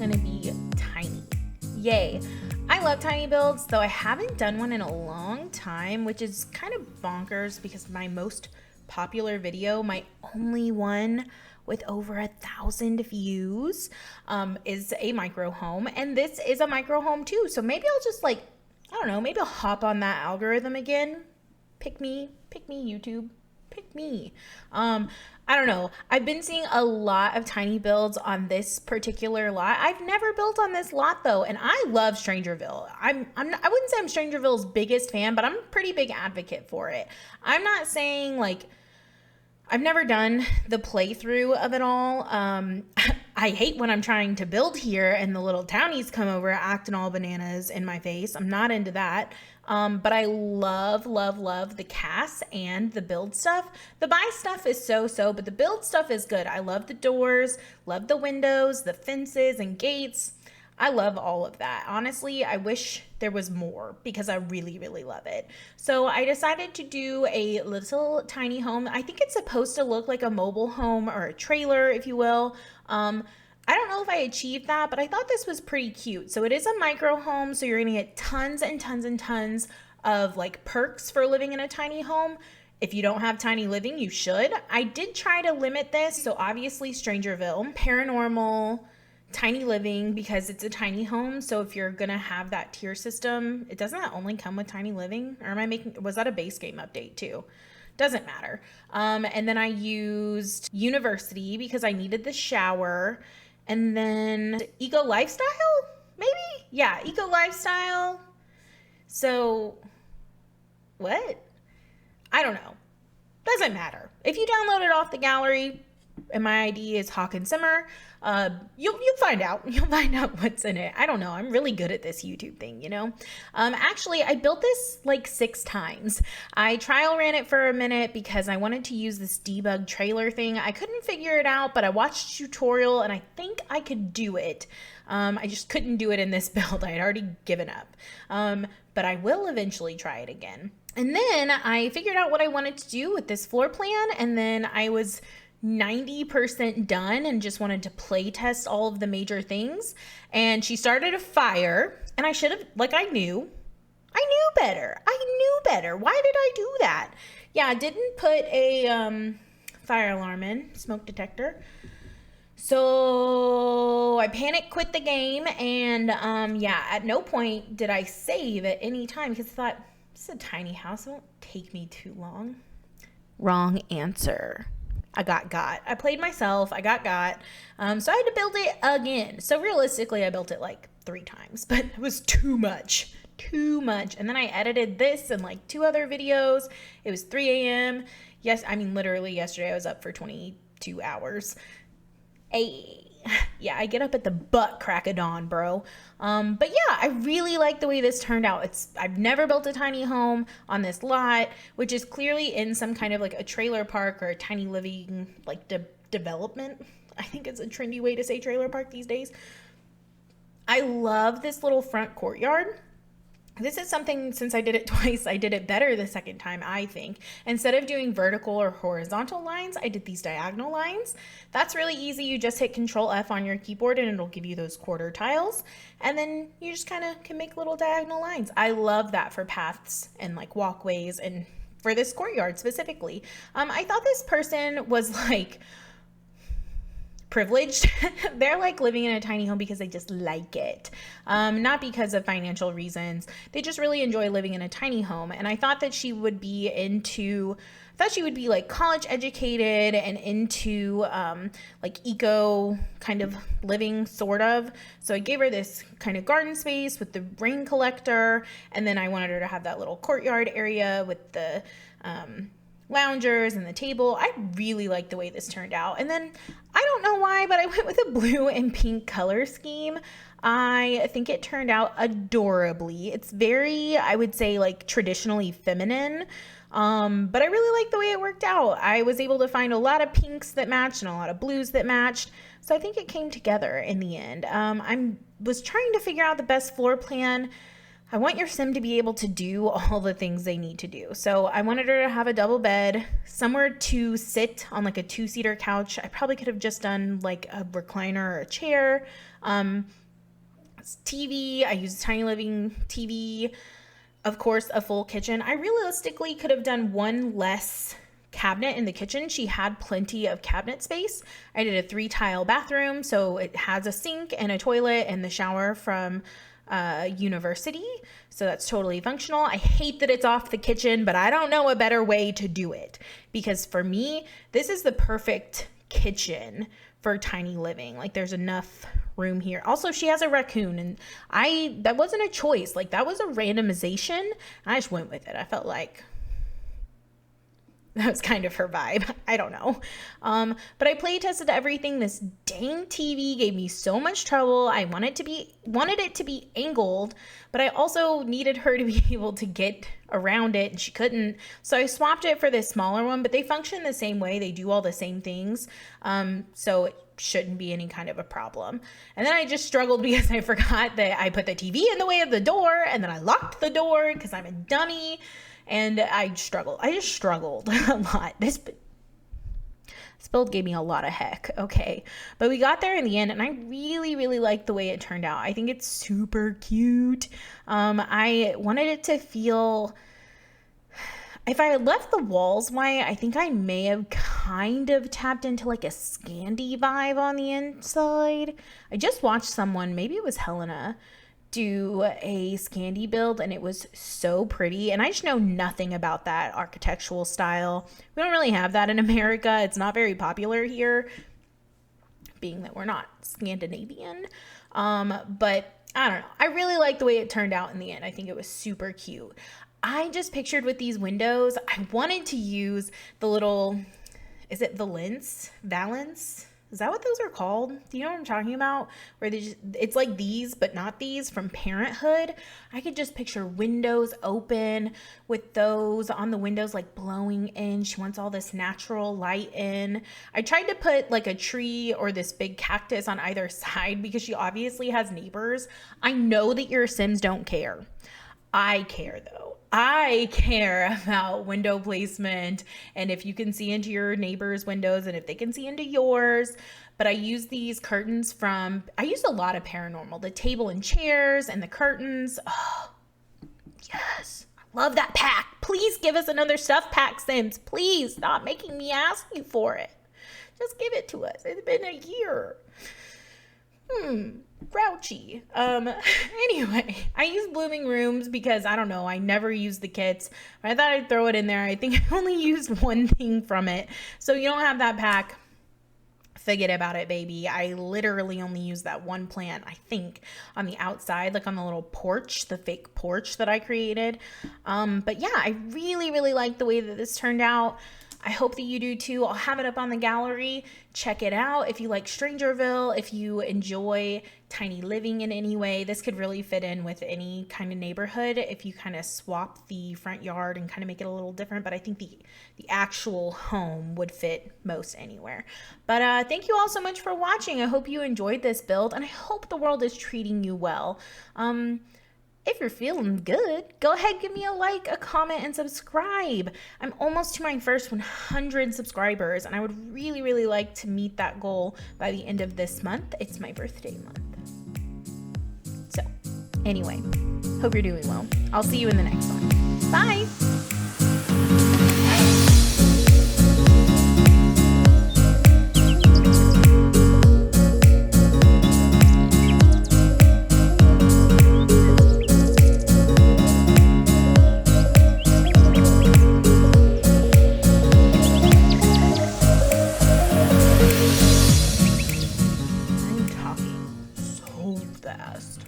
gonna be tiny. Yay. I love tiny builds, though I haven't done one in a long time, which is kind of bonkers because my most popular video, my only one with over 1,000 views, is a micro home, and this is a micro home too. So maybe I'll just I don't know, maybe I'll hop on that algorithm again. Pick me, YouTube, pick me. I don't know. I've been seeing a lot of tiny builds on this particular lot. I've never built on this lot though, and I love Strangerville. I wouldn't say I'm Strangerville's biggest fan, but I'm a pretty big advocate for it. I'm not saying I've never done the playthrough of it all. I hate when I'm trying to build here and the little townies come over acting all bananas in my face. I'm not into that. But I love the cast and the build stuff. The buy stuff is so, but the build stuff is good. I love the doors, love the windows, the fences and gates. I love all of that. Honestly, I wish there was more because I really love it. So I decided to do a little tiny home. I think it's supposed to look like a mobile home or a trailer, if you will. I don't know if I achieved that, but I thought this was pretty cute. So it is a micro home, so you're gonna get tons and tons of perks for living in a tiny home. If you don't have tiny living, you should. I did try to limit this, so obviously Strangerville, paranormal, tiny living, because it's a tiny home. So if you're gonna have that tier system, it doesn't that only come with tiny living? Or was that a base game update too? Doesn't matter. And then I used university because I needed the shower. And then eco lifestyle, maybe? Yeah, eco lifestyle. So, what? I don't know. Doesn't matter. If you download it off the gallery, and my ID is Hawkinsimmer, you'll find out. You'll find out what's in it. I don't know. I'm really good at this YouTube thing, you know? Actually, I built this 6 times. I trial ran it for a minute because I wanted to use this debug trailer thing. I couldn't figure it out, but I watched a tutorial and I think I could do it. I just couldn't do it in this build. I had already given up. But I will eventually try it again. And then I figured out what I wanted to do with this floor plan, and then I was 90% done and just wanted to play test all of the major things. And she started a fire, and I should have, I knew better. Why did I do that? Yeah, I didn't put a fire alarm in, smoke detector. So I panic quit the game, and yeah, at no point did I save at any time because I thought, this is a tiny house, it won't take me too long. Wrong answer. I got. I played myself. I got. So I had to build it again. So realistically, I built it 3 times, but it was too much. And then I edited this and 2 other videos. It was 3 a.m. Yes, I mean, literally yesterday I was up for 22 hours. Yeah, I get up at the butt crack of dawn, bro. But yeah, I really like the way this turned out. I've never built a tiny home on this lot, which is clearly in some kind of a trailer park or a tiny living development. I think it's a trendy way to say trailer park these days. I love this little front courtyard. This is something, since I did it twice, I did it better the second time, I think. Instead of doing vertical or horizontal lines, I did these diagonal lines. That's really easy. You just hit Control F on your keyboard and it'll give you those quarter tiles. And then you just kind of can make little diagonal lines. I love that for paths and walkways and for this courtyard specifically. I thought this person was privileged. They're living in a tiny home because they just like it, not because of financial reasons. They just really enjoy living in a tiny home. And I thought that she would be college educated and into eco kind of living, sort of. So I gave her this kind of garden space with the rain collector, and then I wanted her to have that little courtyard area with the loungers and the table. I really like the way this turned out. And then I don't know why, but I went with a blue and pink color scheme. I think it turned out adorably. It's very, I would say, traditionally feminine, but I really like the way it worked out. I was able to find a lot of pinks that matched and a lot of blues that matched, so I think it came together in the end. I was trying to figure out the best floor plan I want your sim to be able to do all the things they need to do. So I wanted her to have a double bed, somewhere to sit on like a 2-seater couch. I probably could have just done like a recliner or a chair. TV, I used a tiny living TV. Of course, a full kitchen. I realistically could have done one less cabinet in the kitchen. She had plenty of cabinet space. I did a 3-tile bathroom, so it has a sink and a toilet and the shower from university, so that's totally functional. I hate that it's off the kitchen, but I don't know a better way to do it, because for me, this is the perfect kitchen for tiny living. Like, there's enough room here. Also, she has a raccoon, and that wasn't a choice. Like, that was a randomization. I just went with it. I felt like that was kind of her vibe. I don't know. But I play tested everything. This dang TV gave me so much trouble. I wanted it to be angled, but I also needed her to be able to get around it, and she couldn't. So I swapped it for this smaller one, but they function the same way. They do all the same things. So it shouldn't be any kind of a problem. And then I just struggled because I forgot that I put the TV in the way of the door, and then I locked the door because I'm a dummy. And I just struggled a lot. This build gave me a lot of heck. Okay. But we got there in the end, and I really, really liked the way it turned out. I think it's super cute. I wanted it to feel, if I had left the walls white, I think I may have kind of tapped into like a Scandi vibe on the inside. I just watched someone, maybe it was Helena, do a Scandi build, and it was so pretty, and I just know nothing about that architectural style. We don't really have that in America. It's not very popular here, being that we're not Scandinavian. But I don't know. I really like the way it turned out in the end. I think it was super cute. I just pictured with these windows, I wanted to use the little, is it valance? Is that what those are called? Do you know what I'm talking about? Where it's like these, but not these, from Parenthood. I could just picture windows open with those on the windows, like blowing in. She wants all this natural light in. I tried to put like a tree or this big cactus on either side because she obviously has neighbors. I know that your Sims don't care. I care though. I care about window placement and if you can see into your neighbor's windows and if they can see into yours. But I use these curtains I used a lot of Paranormal, the table and chairs and the curtains. Oh, yes. I love that pack. Please give us another stuff pack, Sims. Please stop making me ask you for it. Just give it to us. It's been a year. Grouchy. Anyway, I use Blooming Rooms because I don't know, I never use the kits. I thought I'd throw it in there. I think I only used one thing from it. So you don't have that pack, forget about it, baby. I literally only used that one plant, I think, on the outside, like on the little porch, the fake porch that I created. But yeah, I really, really like the way that this turned out. I hope that you do too. I'll have it up on the gallery. Check it out. If you like Strangerville, if you enjoy tiny living in any way, this could really fit in with any kind of neighborhood if you kind of swap the front yard and kind of make it a little different. But I think the actual home would fit most anywhere. But thank you all so much for watching. I hope you enjoyed this build, and I hope the world is treating you well. If you're feeling good, go ahead, give me a like, a comment, and subscribe. I'm almost to my first 100 subscribers, and I would really, really like to meet that goal by the end of this month. It's my birthday month. So, anyway, hope you're doing well. I'll see you in the next one. Bye! Fast.